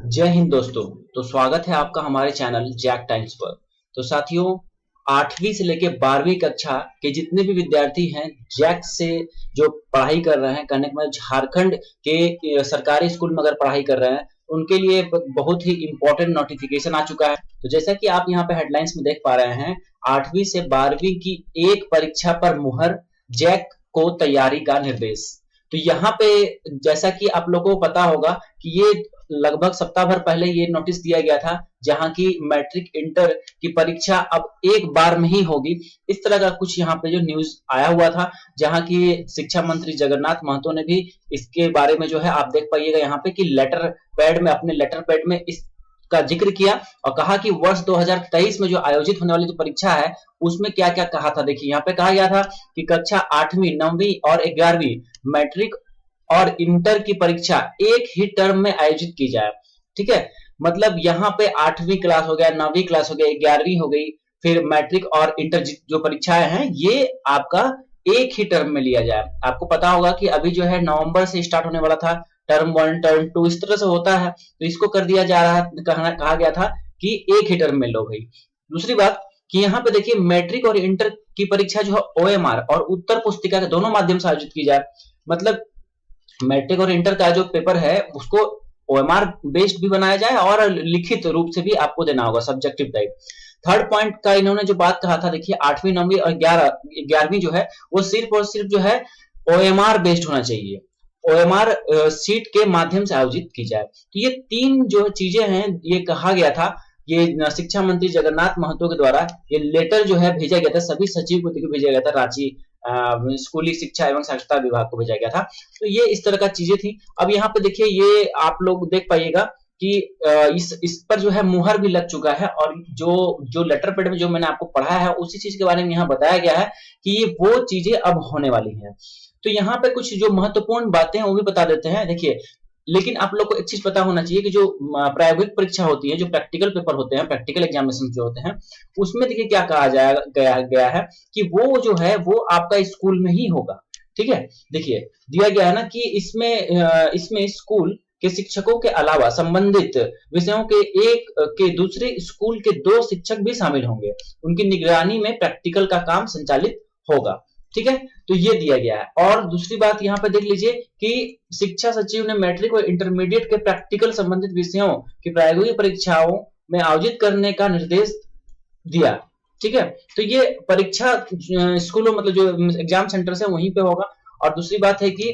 जय हिंद दोस्तों। तो स्वागत है आपका हमारे चैनल जैक टाइम्स पर। तो साथियों, 8वीं से लेके 12वीं कक्षा के जितने भी विद्यार्थी हैं जैक से जो पढ़ाई कर रहे हैं, कहने का मतलब झारखंड के सरकारी स्कूल में अगर पढ़ाई कर रहे हैं, उनके लिए बहुत ही इम्पोर्टेंट नोटिफिकेशन आ चुका है। तो जैसा कि आप यहाँ पे हेडलाइंस में देख पा रहे हैं, 8वीं से 12वीं की एक परीक्षा पर मुहर, जैक को तैयारी का निर्देश। तो यहाँ पे जैसा कि आप लोगों को पता होगा कि ये लगभग सप्ताह भर पहले ये नोटिस दिया गया था, जहां की मैट्रिक इंटर की परीक्षा अब एक बार में ही होगी। इस तरह का कुछ यहाँ पे जो न्यूज आया हुआ था, जहां की शिक्षा मंत्री जगन्नाथ महतो ने भी इसके बारे में जो है आप देख पाइएगा यहाँ पे कि अपने लेटर पैड में इस का जिक्र किया और कहा कि वर्ष 2023 में जो आयोजित होने वाली जो परीक्षा है उसमें क्या क्या कहा था। देखिए यहाँ पे कहा गया था कि कक्षा 8वीं 9वीं और 11वीं मैट्रिक और इंटर की परीक्षा एक ही टर्म में आयोजित की जाए। ठीक है, मतलब यहाँ पे 8वीं क्लास हो गया, 9वीं क्लास हो गया, 11वीं हो गई, फिर मैट्रिक और इंटर जो परीक्षाएं हैं ये आपका एक ही टर्म में लिया जाए। आपको पता होगा कि अभी जो है नवंबर से स्टार्ट होने वाला था, टर्म 1 टर्म 2 इस तरह से होता है, तो इसको कर दिया जा रहा कहा गया था कि एक ही टर्म में लो भाई। दूसरी बात कि यहाँ पे देखिए मैट्रिक और इंटर की परीक्षा जो है ओएमआर और उत्तर पुस्तिका के दोनों माध्यम से आयोजित की जाए। मतलब मैट्रिक और इंटर का जो पेपर है उसको ओएमआर बेस्ड भी बनाया जाए और लिखित रूप से भी आपको देना होगा, सब्जेक्टिव टाइप। थर्ड पॉइंट का इन्होंने जो बात कहा था, देखिए 8वीं 9वीं और 11वीं जो है वो सिर्फ और सिर्फ जो है ओएमआर बेस्ड होना चाहिए, ओएमआर सीट के माध्यम से आयोजित की जाए। तो ये तीन जो चीजें हैं ये कहा गया था, ये शिक्षा मंत्री जगन्नाथ महतो के द्वारा ये लेटर जो है भेजा गया था, सभी सचिव को भेजा गया था, रांची स्कूली शिक्षा एवं साक्षरता विभाग को भेजा गया था। तो ये इस तरह का चीजें थी। अब यहाँ पे देखिए ये आप लोग देख पाइएगा कि इस पर जो है मुहर भी लग चुका है और जो जो लेटर पेड में जो मैंने आपको पढ़ा है उसी चीज के बारे में यहाँ बताया गया है कि ये वो चीजें अब होने वाली हैं। तो यहाँ पे कुछ जो महत्वपूर्ण बातें हैं वो भी बता देते हैं। देखिए, लेकिन आप लोग को एक चीज पता होना चाहिए कि जो प्रायोगिक परीक्षा होती है, जो प्रैक्टिकल पेपर होते हैं, प्रैक्टिकल एग्जामिनेशन जो होते हैं, उसमें देखिए क्या कहा गया है कि वो जो है वो आपका स्कूल में ही होगा। ठीक है, देखिए दिया गया है ना कि इसमें स्कूल के शिक्षकों के अलावा संबंधित विषयों के एक के दूसरे स्कूल के 2 शिक्षक भी शामिल होंगे, उनकी निगरानी में प्रैक्टिकल का काम संचालित होगा। ठीक है, तो ये दिया गया है। और दूसरी बात यहाँ पे देख लीजिए कि शिक्षा सचिव ने मैट्रिक और इंटरमीडिएट के प्रैक्टिकल संबंधित विषयों की प्रायोगिक परीक्षाओं में आयोजित करने का निर्देश दिया। ठीक है, तो ये परीक्षा स्कूलों मतलब जो एग्जाम सेंटर है वहीं पे होगा। और दूसरी बात है कि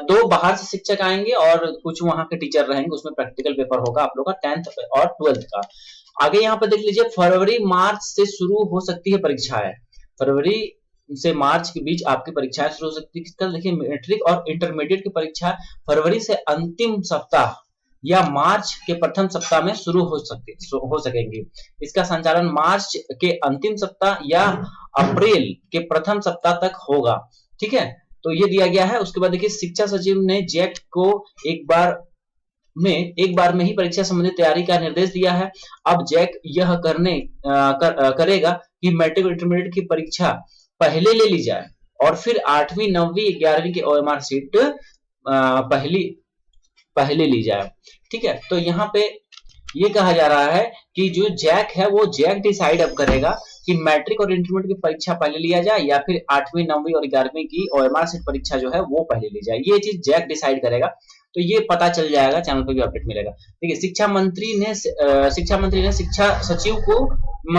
2 बाहर से शिक्षक आएंगे और कुछ वहां के टीचर रहेंगे, उसमें प्रैक्टिकल पेपर होगा आप लोग का 10th और 12th का। आगे यहाँ पे देख लीजिए फरवरी मार्च से शुरू हो सकती है परीक्षाएं, फरवरी से मार्च के बीच आपकी परीक्षाएं शुरू हो सकती है। देखिए मैट्रिक और इंटरमीडिएट की परीक्षा फरवरी से अंतिम सप्ताह या मार्च के प्रथम सप्ताह में शुरू हो सकेंगी। इसका संचालन मार्च के अंतिम सप्ताह या अप्रैल के प्रथम सप्ताह तक होगा। ठीक है, तो ये दिया गया है। उसके बाद देखिए शिक्षा सचिव ने जैक को एक बार में ही परीक्षा संबंधी तैयारी का निर्देश दिया है। अब जैक यह करेगा कि मैट्रिक और इंटरमीडिएट की परीक्षा पहले ले ली जाए और फिर 8वीं 9वीं 11वीं की ओएमआर सीट पहले ली जाए। ठीक है, तो यहाँ पे ये कहा जा रहा है कि जो जैक है वो जैक डिसाइड अब करेगा कि मैट्रिक और इंटरमीडिएट की परीक्षा पहले लिया जाए या फिर 8वीं 9वीं और 11वीं की ओएमआर सीट परीक्षा जो है वो पहले ली जाए। ये चीज जैक डिसाइड करेगा, तो ये पता चल जाएगा, चैनल पे भी अपडेट मिलेगा। ठीक है, शिक्षा मंत्री ने शिक्षा सचिव को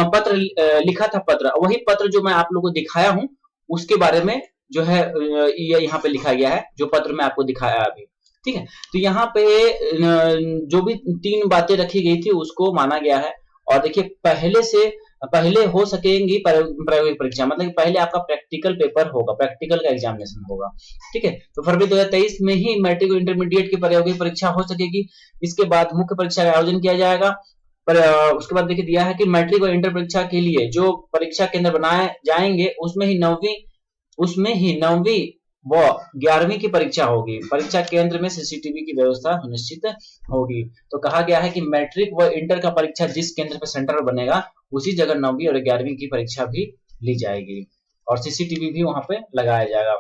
पत्र लिखा था, वही पत्र जो मैं आप लोगों को दिखाया हूं उसके बारे में जो है ये यहाँ पे लिखा गया है, जो पत्र मैं आपको दिखाया अभी। ठीक है, तो यहाँ पे जो भी 3 बातें रखी गई थी उसको माना गया है। और देखिए पहले हो सकेंगी प्रायोगिक परीक्षा, मतलब पहले आपका प्रैक्टिकल पेपर होगा, प्रैक्टिकल का एग्जामिनेशन होगा। ठीक है, तो फरवरी 2023 में ही मैट्रिक और इंटरमीडिएट की प्रायोगिक परीक्षा हो सकेगी। इसके बाद मुख्य परीक्षा का आयोजन किया जाएगा। पर उसके बाद देखिए दिया है कि मैट्रिक और इंटर परीक्षा के लिए जो परीक्षा केंद्र बनाए जाएंगे उसमें ही 9वीं व 11वीं की परीक्षा होगी। परीक्षा केंद्र में सीसीटीवी की व्यवस्था सुनिश्चित होगी। तो कहा गया है कि मैट्रिक व इंटर का परीक्षा जिस केंद्र पर सेंटर बनेगा उसी जगह 9वीं और 11वीं की परीक्षा भी ली जाएगी और सीसीटीवी भी वहां पे लगाया जाएगा।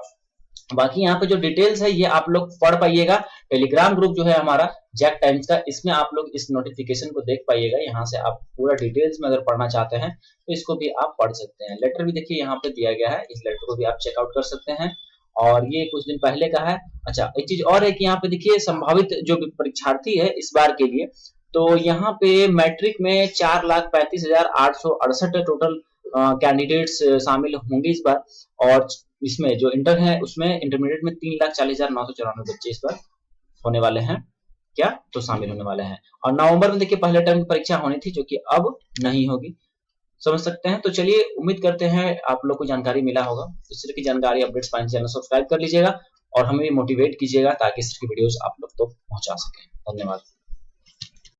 बाकी यहाँ पे जो डिटेल्स है ये आप लोग पढ़ पाइएगा। टेलीग्राम ग्रुप जो है हमारा जैक टाइम्स का, इसमें आप लोग इस नोटिफिकेशन को देख पाइएगा। यहाँ से आप पूरा डिटेल्स में अगर पढ़ना चाहते हैं तो इसको भी आप पढ़ सकते हैं। लेटर भी देखिए यहाँ पे दिया गया है, इस लेटर को भी आप चेकआउट कर सकते हैं और ये कुछ दिन पहले का है। अच्छा, एक चीज और है कि यहाँ पे देखिए संभावित जो परीक्षार्थी है इस बार के लिए, तो यहाँ पे मैट्रिक में 4,35,868 टोटल कैंडिडेट्स शामिल होंगे इस बार, और इसमें जो इंटर है उसमें इंटरमीडिएट में 3,40,994 बच्चे इस बार होने वाले हैं, क्या तो शामिल होने वाले हैं। और नवंबर में देखिए पहले टर्म की परीक्षा होनी थी जो कि अब नहीं होगी, समझ सकते हैं। तो चलिए, उम्मीद करते हैं आप लोग को जानकारी मिला होगा। इस तरह की जानकारी अपडेट्स पाने चैनल सब्सक्राइब कर लीजिएगा और हमें भी मोटिवेट कीजिएगा ताकि इस तरह की वीडियोस आप लोग तक पहुंचा सकें। धन्यवाद।